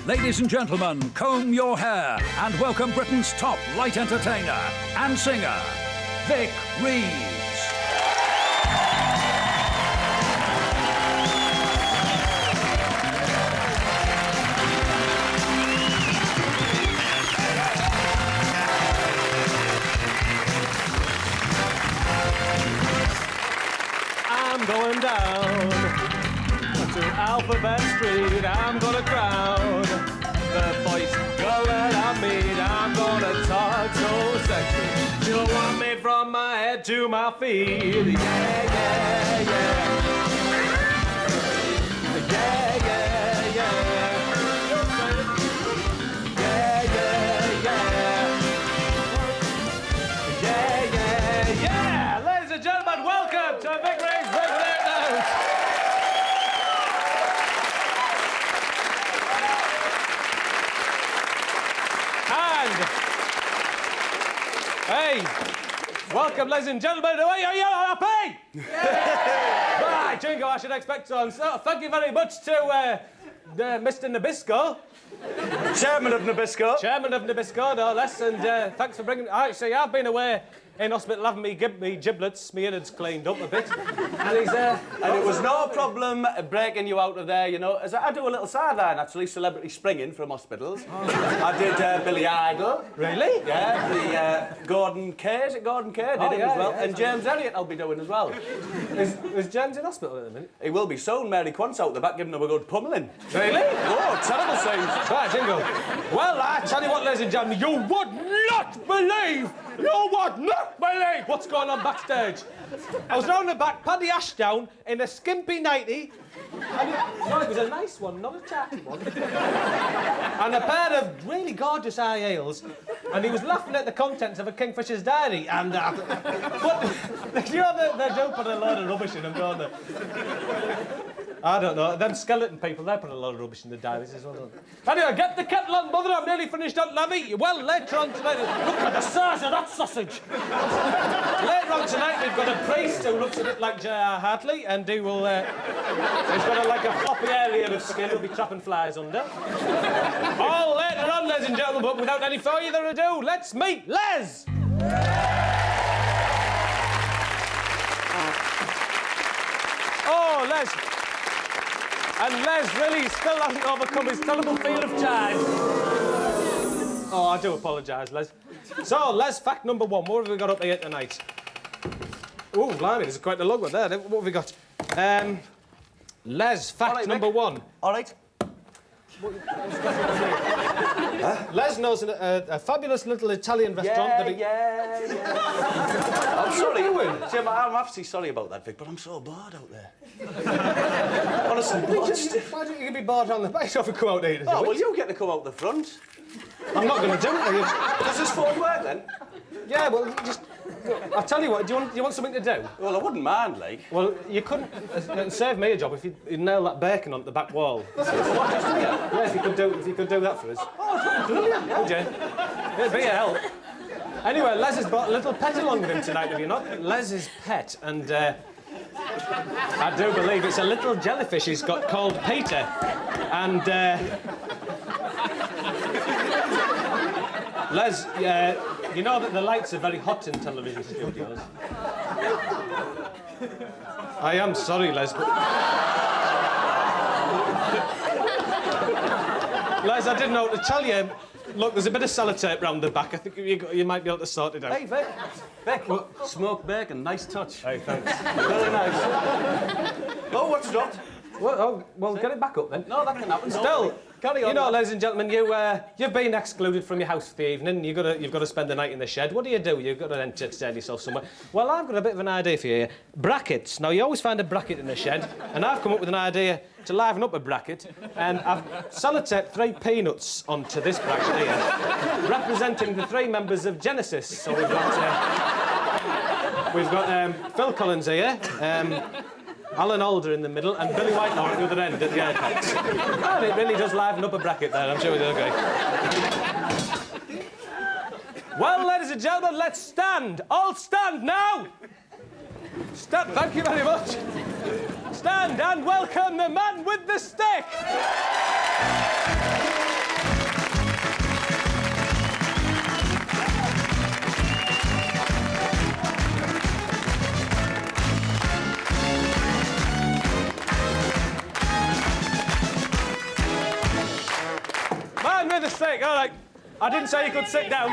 Ladies and gentlemen, comb your hair and welcome Britain's top light entertainer and singer, Vic Reeves. I'm going down to Alphabet Street. I'm gonna crown the voice girl that I meet. I'm gonna talk so sexy. She'll want me from my head to my feet. Yeah, yeah, yeah. Yeah, yeah, yeah. Yeah, yeah, yeah. Yeah, yeah, yeah. Ladies and gentlemen, welcome to Vic Reeves. Hey, welcome, ladies and gentlemen. Are you happy? Yeah. Right, Jingo, I should expect so. So, thank you very much to Mr. Nabisco. Chairman of Nabisco. Chairman of Nabisco, no less, and thanks for bringing... Actually, I've been away in hospital having me giblets, me innards cleaned up a bit. And he's there. And it was no problem breaking you out of there, you know. As I do a little sideline, actually, celebrity springing from hospitals. Oh. I did Billy Idol. Really? Yeah, the Gordon Kay, is it Gordon Kay? Did it as well. Yeah, and James Elliott I'll be doing as well. Is James in hospital at the minute? He will be soon. Mary Quant's out the back giving him a good pummelling. Really? Oh, terrible scenes. Right, Jingo. Well, I tell you what, ladies and gentlemen, you would not believe what's going on backstage. I was round the back, Paddy Ashdown, in a skimpy nightie. And it was a nice one, not a tatty one. And a pair of really gorgeous high heels. And he was laughing at the contents of a Kingfisher's diary. And, but, you know, they do put a load of rubbish in them, don't they? I don't know. Them skeleton people, they put a lot of rubbish in the diaries as well, don't they? Anyway, get the kettle on, mother. I'm nearly finished on Levy. Well, later on tonight... Look at the size of that sausage. Later on tonight, we've got a priest who looks a bit like J.R. Hartley, and he will... he's got like a floppy area of skin he'll be trapping flies under. All later on, ladies and gentlemen, but without any further ado, let's meet Les! Oh, Les... And Les really still hasn't overcome his terrible fear of time. Oh, I do apologise, Les. So, Les, fact number one. What have we got up here tonight? Oh, blimey, there's quite a long one there. What have we got? Les, fact number one. All right. Les knows a fabulous little Italian restaurant that he... I'm sorry. Jim, I'm absolutely sorry about that, Vic, but I'm so bored out there. Honestly, why don't you be bored on the base off and come out here? Oh, well, you get to come out the front. I'm not going to do it. Does this phone work, then? Yeah, well, just... I'll tell you what, do you want something to do? Well, I wouldn't mind, like. Well, you couldn't... It'd save me a job if you nail that bacon onto the back wall. Yeah, if you could do that for us. Oh, brilliant, yeah. Would you? It'd be a help. Anyway, Les has brought a little pet along with him tonight, have you not? Les's pet, and I do believe it's a little jellyfish he's got called Peter. And, Les, you know that the lights are very hot in television studios. I am sorry, Les, but... Les, I didn't know what to tell you. Look, there's a bit of sellotape round the back. I think you might be able to sort it out. Hey, Vic, smoked bacon, nice touch. Hey, thanks. Very nice. Oh, what's dropped? Well, get it back up then. No, that can happen. Still, carry on. You know, ladies and gentlemen, you've been excluded from your house for the evening. You've got to spend the night in the shed. What do? You've got to entertain yourself somewhere. Well, I've got a bit of an idea for you here. Brackets. Now, you always find a bracket in the shed, and I've come up with an idea to liven up a bracket, and I've sellotaped 3 peanuts onto this bracket here, representing the 3 members of Genesis. So we've got Phil Collins here. Alan Alda in the middle, and Billy Whitelaw at the other end at the apex. And it really does liven up a bracket there, I'm sure we do okay. Well, ladies and gentlemen, let's stand. All stand now! Stand, thank you very much. Stand and welcome the man with the stick! I didn't say you could sit down.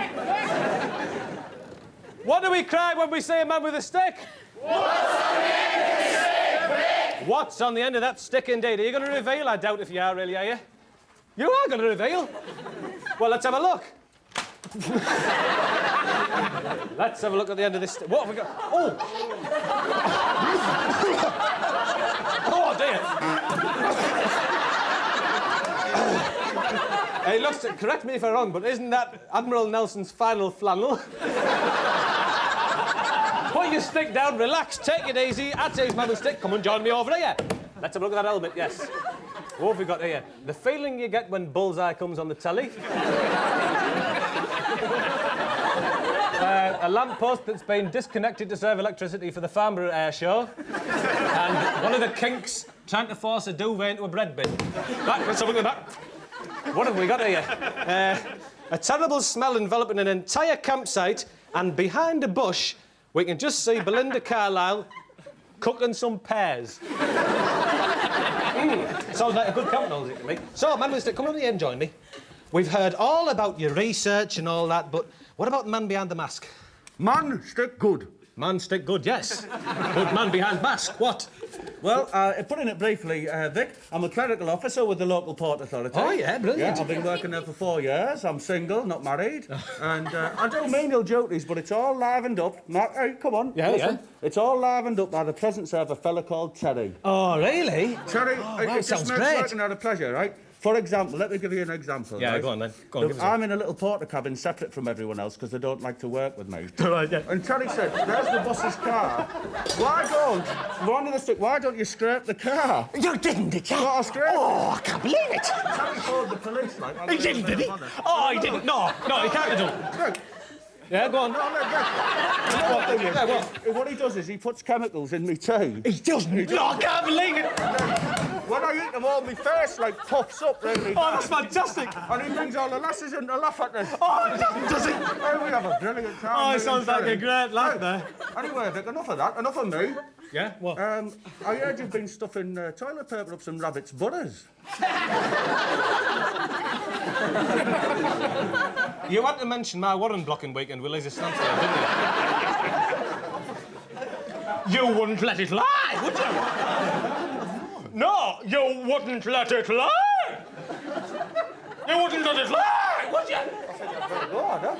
What do we cry when we see a man with a stick? What's on the end of the stick, Vic? What's on the end of that stick, indeed? Are you going to reveal? I doubt if you are, really, are you? You are going to reveal? Well, let's have a look. Let's have a look at the end of this stick. What have we got? Oh! Oh, dear. Hey, looks, correct me if I'm wrong, but isn't that Admiral Nelson's final flannel? Put your stick down, relax, take it easy. I'd say his man with stick. Come and join me over here. Let's have a look at that helmet, yes. What have we got here? The feeling you get when Bullseye comes on the telly. A lamppost that's been disconnected to serve electricity for the Farnborough Air Show. And one of the kinks trying to force a duvet into a bread bin. Right, let's have a look at that. What have we got here? A terrible smell enveloping an entire campsite, and behind a bush, we can just see Belinda Carlisle cooking some pears. Sounds like a good camp noise to me. So, man with the stick, come over here and join me. We've heard all about your research and all that, but what about the man behind the mask? Man, stick good. Man, stick good, yes. Good man behind mask, what? Well, putting it briefly, Vic, I'm a clerical officer with the local port authority. Oh, yeah, brilliant. Yeah, I've been working there for 4 years. I'm single, not married. And I do menial duties, but it's all livened up. Hey, come on, listen. It's all livened up by the presence of a fella called Terry. Oh, really? Terry, wow, it just sounds makes great. working out a pleasure, right? For example, let me give you an example. Yeah, right? go on then. Go on, Look, give us I'm in a little porter cabin separate from everyone else because they don't like to work with me. Right, yeah. And Terry said, there's the boss's car. Why don't you scrape the car? You didn't, did you? What, I scraped Oh, I can't believe it. Terry called the police, like. He didn't, did he? Oh, he didn't. No, he can't have done. Look, Yeah, go on. what he does is he puts chemicals in me tea. He doesn't. No, I can't believe it. When I eat them all, my face, like, puffs up really. Oh, that's fantastic. And he brings all the lasses in to laugh at us. Oh, does he? Oh, we have a brilliant time. Oh, me it sounds and like a Terry. great laugh there. Anyway, Vic, enough of that. Enough of me. Yeah, what? I heard you've been stuffing toilet paper up some rabbits' butters. You had to mention my Warren blocking weekend with Lisa Stansfield, didn't you? You wouldn't let it lie, would you? No, you wouldn't let it lie. You wouldn't let it lie, would you?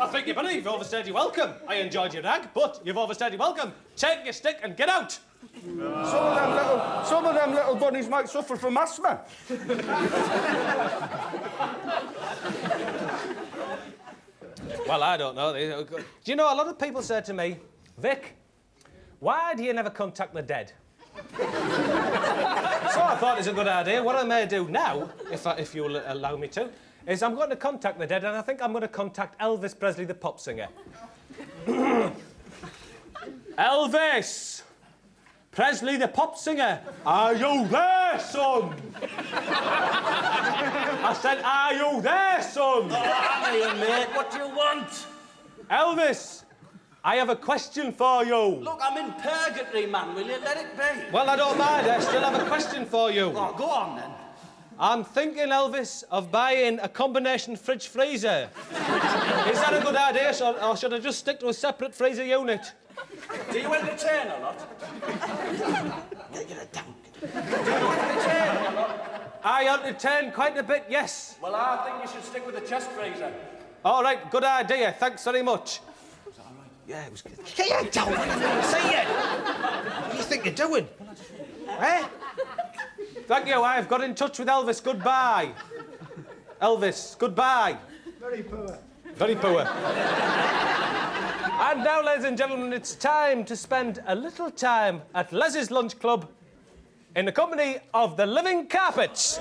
I think you better. You've overstayed your welcome. I enjoyed your rag, but you've overstayed your welcome. Take your stick and get out. Some of them little bunnies might suffer from asthma. Well, I don't know. Do you know, a lot of people say to me, Vic, why do you never contact the dead? So I thought it's a good idea. What I may do now, if you'll allow me to, is I'm going to contact the dead, and I think I'm going to contact Elvis Presley, the pop singer. Elvis! Presley, the pop singer. Are you there, son? I said, are you there, son? Oh, I'm here, mate. What do you want? Elvis, I have a question for you. Look, I'm in purgatory, man. Will you let it be? Well, I don't mind. I still have a question for you. Oh, go on, then. I'm thinking, Elvis, of buying a combination fridge-freezer. Is that a good idea, or should I just stick to a separate freezer unit? Do you entertain a lot? I entertain quite a bit, yes. Well, I think you should stick with the chest freezer. All right, good idea. Thanks very much. Was that all right? Yeah, it was good. Get your down. See it. What do you think you're doing? Eh? Thank you. I've got in touch with Elvis. Goodbye. Elvis, goodbye. Very poor. Very poor. And now, ladies and gentlemen, it's time to spend a little time at Les's Lunch Club in the company of the Living Carpets.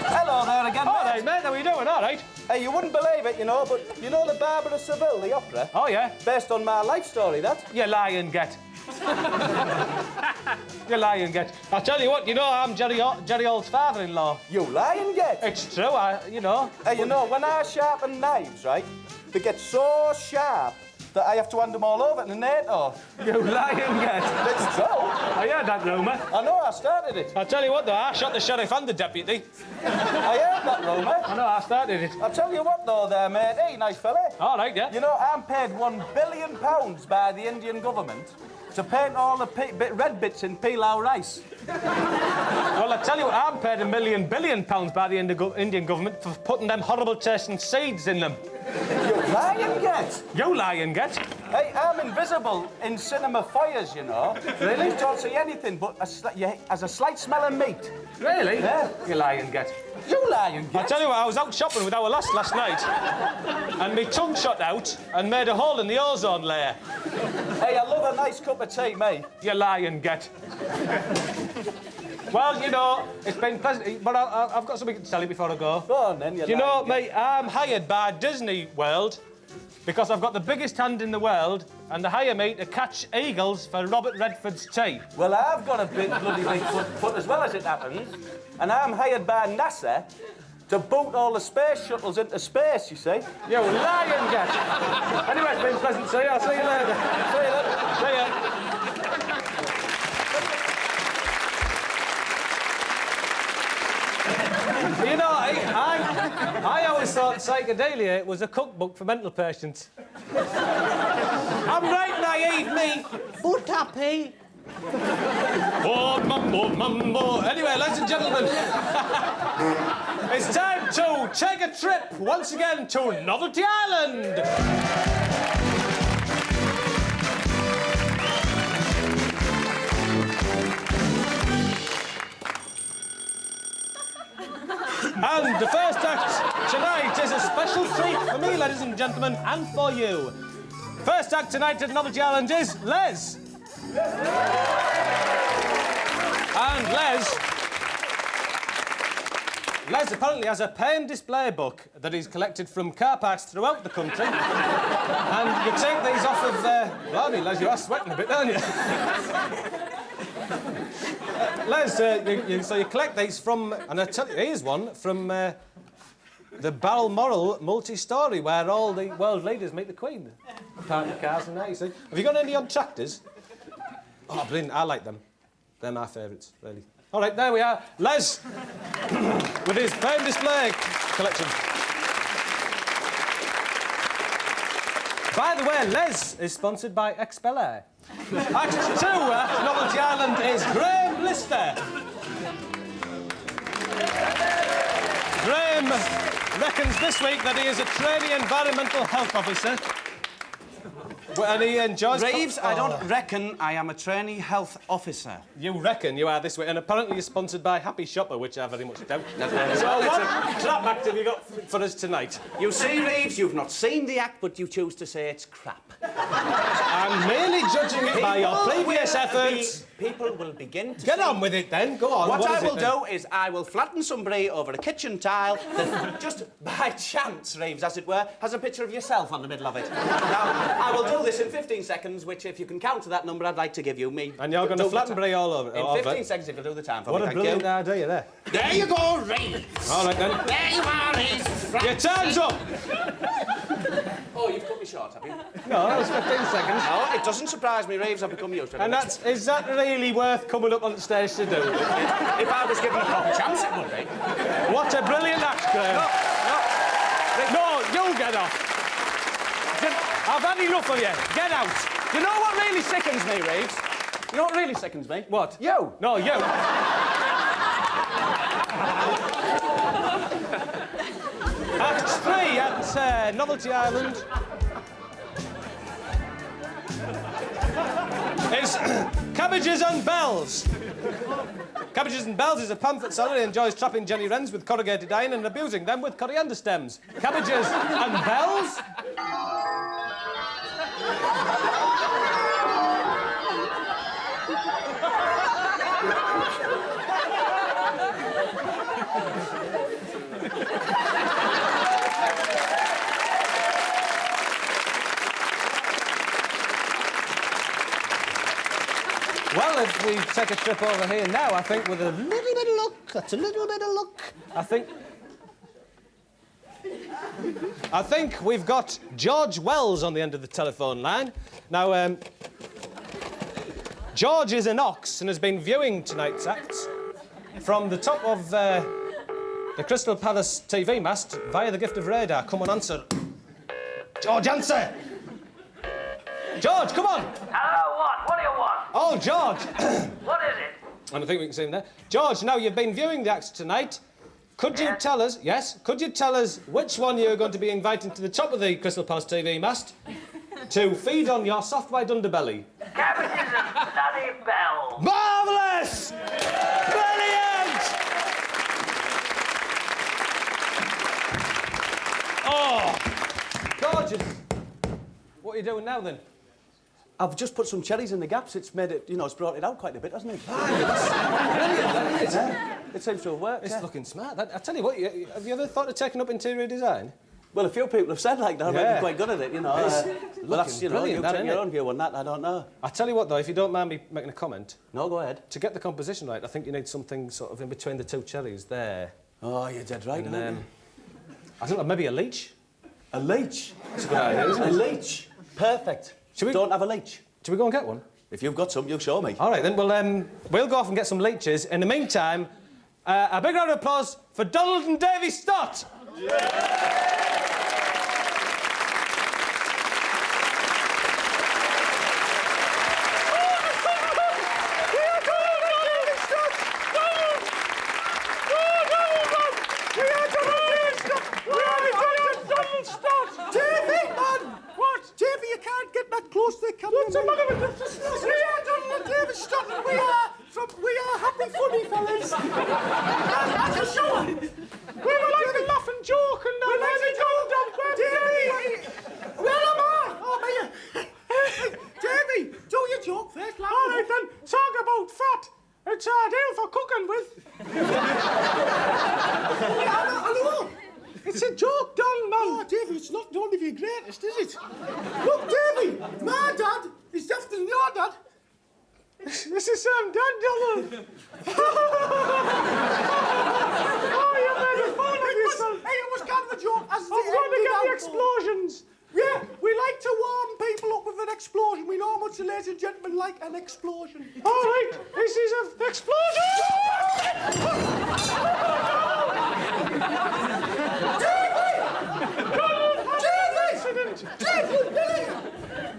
Hello there again, All right, mate, how are you doing? All right. Hey, you wouldn't believe it, you know, but you know the Barber of Seville, the opera? Oh, yeah? Based on my life story, that. You lie and get. You lie and get. I tell you what, you know, I'm Jerry All's father-in-law. You lie and get. It's true, you know. Hey, you know, when I sharpen knives, right, they get so sharp that I have to hand them all over to NATO. You lie and get. It's true. I heard that rumour. I know, I started it. I tell you what, though, I shot the sheriff and the deputy. I heard that rumour. I know, I started it. I tell you what, though, there, mate. Hey, nice fella. All right, yeah. You know, I'm paid £1 billion by the Indian government to paint all the red bits in pilau rice. Well, I tell you what, I'm paid £1 billion by the Indian government for putting them horrible tasting seeds in them. You lie and get. You lie and get. Hey, I'm invisible in cinema foyers, you know. Really? You don't see anything but as a slight smell of meat. Really? Yeah. You lie and get. You lie and I get. tell you what, I was out shopping with our lass last night, and my tongue shot out and made a hole in the ozone layer. Hey, I love a nice cup of tea, mate. You lie and get. Well, you know, it's been pleasant, but I've got something to tell you before I go. Go on, then, You know, mate, I'm hired by Disney World because I've got the biggest hand in the world, and they hire me to catch eagles for Robert Redford's tea. Well, I've got a bloody big foot as well, as it happens, and I'm hired by NASA to boot all the space shuttles into space, you see. You lie and get. Anyway, it's been pleasant to see you. I'll see you later. See you later. See ya. You know, I always thought psychedelia was a cookbook for mental patients. I'm right naive, me. But happy. Oh, mumbo, mumbo. Anyway, ladies and gentlemen, it's time to take a trip once again to Novelty Island. And the first act tonight is a special treat for me, ladies and gentlemen, and for you. First act tonight at Novelty Island is Les. And Les apparently has a pen display book that he's collected from car parks throughout the country. And you take these off of... blimey, Les, you are sweating a bit, aren't you? Les, so you collect these from, and I tell you, here's one from the Balmoral multi-story where all the world leaders meet the Queen. Park the cars and that, you see. Have you got any on tractors? Oh, brilliant, I like them. They're my favourites, really. All right, there we are. Les, with his pen display collection. By the way, Les is sponsored by Expeller. Act 2 at Novelty Island is Graham Lister. Graham reckons this week that he is a trainee environmental health officer. And he enjoys... Reeves, I don't reckon I am a trainee health officer. You reckon you are this week, and apparently you're sponsored by Happy Shopper, which I very much doubt. So what crap act have you got for us tonight? You see, Reeves, you've not seen the act, but you choose to say it's crap. I'm merely judging it by your previous efforts. People will begin to Get see... on with it, then. Go on. What I is will it, then? do is I will flatten some brie over a kitchen tile that, just by chance, Reeves, as it were, has a picture of yourself on the middle of it. Now, I will do this in 15 seconds, which, if you can count to that number, I'd like to give you me. And you're going to flatten brie all over it? In 15 seconds, if you do the time for What me, a thank brilliant you. idea there. There you go, Reeves. All right, then. There you are, Reeves. Your time's up. Oh, you've cut me short, have you? No, that was 15 seconds. No, it doesn't surprise me, Reeves. I've become used to it. And is that really worth coming up on stage to do? If I was given a proper chance, it would be. What a brilliant act, Graham. No, you'll get off. I've had enough of you. Get out. Do you know what really sickens me, Reeves? You know what really sickens me? What? You. No, you. Act 3 at Novelty Island is Cabbages and Bells. Cabbages and Bells is a pamphlet seller who enjoys trapping Jenny Wrens with corrugated iron and abusing them with coriander stems. Cabbages and Bells? Well, Well, if we take a trip over here now, I think with a little bit of luck, that's a little bit of luck, I think we've got George Wells on the end of the telephone line. Now, George is an ox and has been viewing tonight's acts from the top of the Crystal Palace TV mast via the gift of radar. Come on, answer. George, answer! George, come on! Hello, what? What do you want? Oh, George! What is it? And I think we can see him there. George, now you've been viewing the acts tonight. Could you tell us, could you tell us which one you're going to be inviting to the top of the Crystal Palace TV mast to feed on your soft-white underbelly? Cabbages and bloody bells. Marvellous! Brilliant! Oh, gorgeous. What are you doing now, then? I've just put some cherries in the gaps. It's made it, it's brought it out quite a bit, hasn't it? Brilliant, isn't it? It seems to have worked. It's looking smart. I tell you what, have you ever thought of taking up interior design? Well, a few people have said like that. I might be quite good at it, Well, that's, brilliant, you that, take isn't your it? own view on that. I don't know. I tell you what, though, if you don't mind me making a comment. No, go ahead. To get the composition right, I think you need something sort of in between the two cherries there. Oh, you're dead right, And, aren't you? I think maybe a leech. A leech? That's a good idea, isn't A it? leech? Perfect. Should we- Don't have a leech. Shall we go and get one? If you've got some, you'll show me. All right, then. Well, we'll go off and get some leeches. In the meantime, a big round of applause for Donald and Davy Stott. Davy, you can't get that close to the camera. What's the matter with this? We are Donald and David Stott, and we are happy funny fellas. I can show him. We were like a laugh and joke, and now where's he going, Dom? Davy, where am I? Oh, me. Davy, do your joke first, lad. All right, then. Talk about fat. It's ideal for cooking with. Hello. It's a joke, Don, man. Oh, Davy, it's not one of your greatest, is it? Look, Davy, my dad is after your dad. This is Sam Dad, Donald. Oh, you made a fool of yourself. Hey, it was kind of a joke. I'm going to get the explosions. Yeah, we like to warm people up with an explosion. We know how much the ladies and gentlemen like an explosion. All right, this is an explosion! David!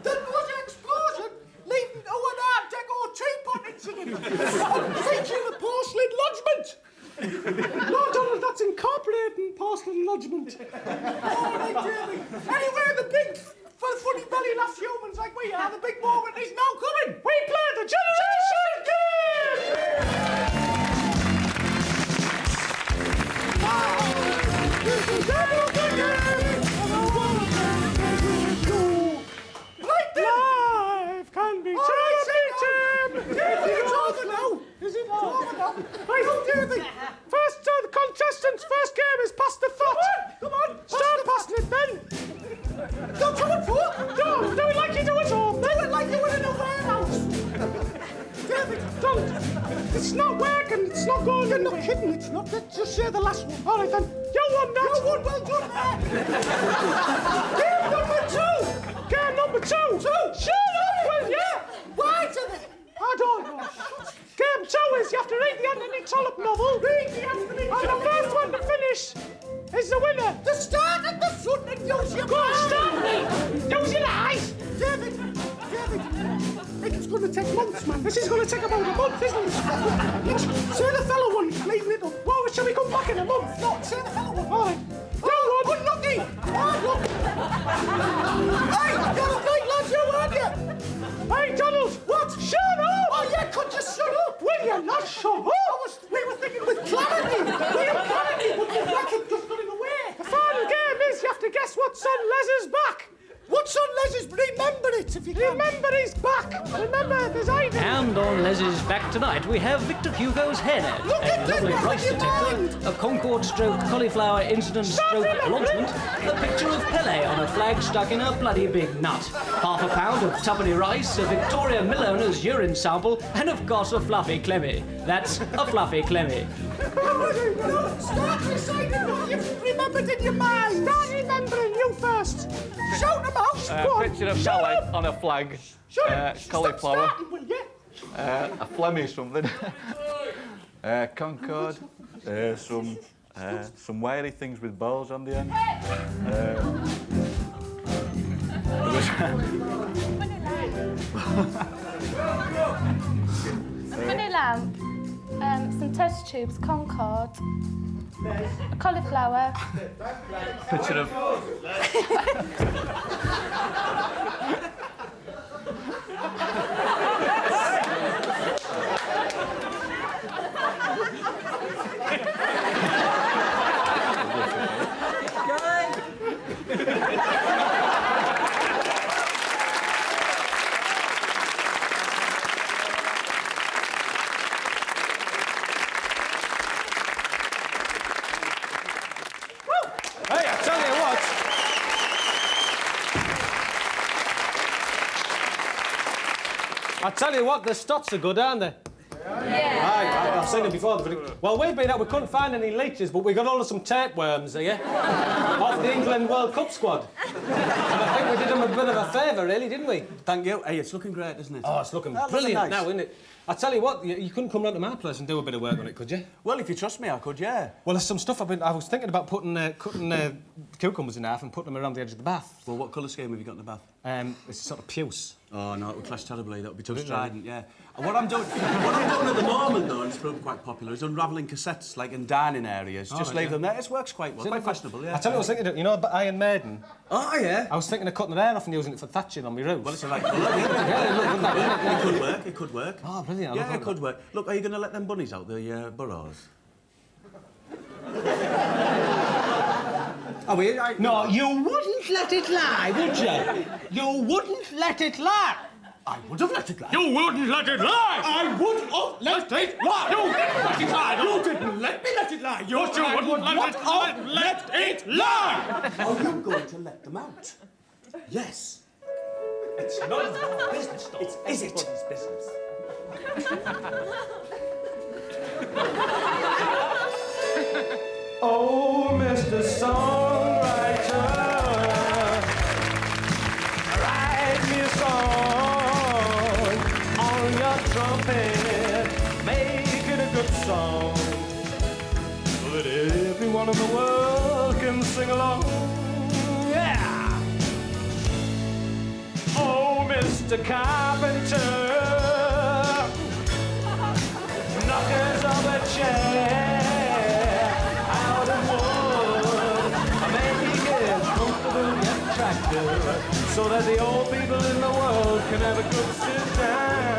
That was an explosion leading to an Art Deco teapot incident featuring a porcelain lodgement. No, Donald, that's incorporating porcelain lodgement. All right, David. Anyway, the big, funny belly laughs humans like we are, the big moment is now coming. We play the Generation Game! Life can be terminated. It's over now. Is it over now? Right, Davy. First, the contestants' first game is pass the fat. Come on. Start passing it then. Don't do it for. No, do it like you do at home. Do it like you would in a warehouse. David, don't. It's not working. It's not going. You're not kidding. It's not. Let's just say the last one. All right then. You won that. You won. Well done, Game number 2. Game number 2. Shut up, will you? Why did it? I don't know. Game 2 is you have to read the Anthony Trollope novel. Read the Anthony Trollope. And the first one to finish is the winner. The start at the front and use your eyes. Start me. Use your eyes. David. I think it's going to take months, man. This is going to take about a month, isn't it? Say the fellow one, leaving it up. Well, shall we come back in a month? No, say the fellow one. All right. Good lucky. Hard luck. Hey, you're a great lad, you, aren't you? Hey, Donald. What? Shut up. Oh, yeah, could you shut up? Will you not shut up? We were thinking with clarity. But the racket just got in the way. The final game is you have to guess what's on Les's back. What's on Les's? Remember it if you can. Remember he's back. Remember there's Ivy. And on Les's back tonight, we have Victor Hugo's hairnet, Look at a this, lovely what's rice in your mind? detector, a Concord stroke cauliflower incident stroke launchment, a picture of Pele on a flag stuck in a bloody big nut, half a pound of tuppenny rice, a Victoria Mill owner's urine sample, and of course a fluffy Clemmy. That's a fluffy Clemmy. No, start reciting what you've remembered in your mind. Start remembering you first. Shout them out. Go on. Picture of Shut Pele up. on a flag, Shut up. cauliflower, Stop starting, will you? a Flemmy something, Concord, some wiry things with balls on the end. Mini lamp, some test tubes, Concord, a cauliflower. Picture of Hey, I tell you what. I tell you what, the stots are good, aren't they? Yeah. I've seen them before. Well, we've been out, we couldn't find any leeches, but we got hold of some tapeworms here off the England World Cup squad. And I think we did them a bit of a favour, really, didn't we? Thank you. Hey, it's looking great, isn't it? Oh, it's looking That's brilliant nice. now, isn't it? I tell you what, you couldn't come round to my place and do a bit of work on it, could you? Well, if you trust me, I could, yeah. Well, there's some stuff I was thinking about cutting cucumbers in half and putting them around the edge of the bath. Well, what colour scheme have you got in the bath? It's sort of puce. Oh, no, it would clash terribly. That would be too strident, yeah. And what I'm doing at the moment, though, and it's proved quite popular, is unravelling cassettes, like in dining areas. Just leave them there. It works quite well, quite fashionable, yeah. I tell you what I was thinking of, you know, Iron Maiden? Oh, yeah. I was thinking of cutting their hair off and using it for thatching on my roof. Well, it's a right colour, yeah. It could work, it could work. Oh, brilliant. Yeah, it could work. Look, are you going to let them bunnies out, the burrows? Are we? No, you wouldn't let it lie, would you? You wouldn't let it lie. I would have let it lie. You wouldn't let it lie. I would have let it lie. You didn't let it lie. You didn't let me let it lie. You wouldn't let it lie. Are you going to let them out? Yes. It's none of your business, though. Is it? Everybody's business. Oh, Mr. Songwriter, write me a song on your trumpet, make it a good song, so that everyone in the world can sing along. Yeah! Oh, Mr. Carpenter, knockers of a chair. So that the old people in the world can have a good sit down.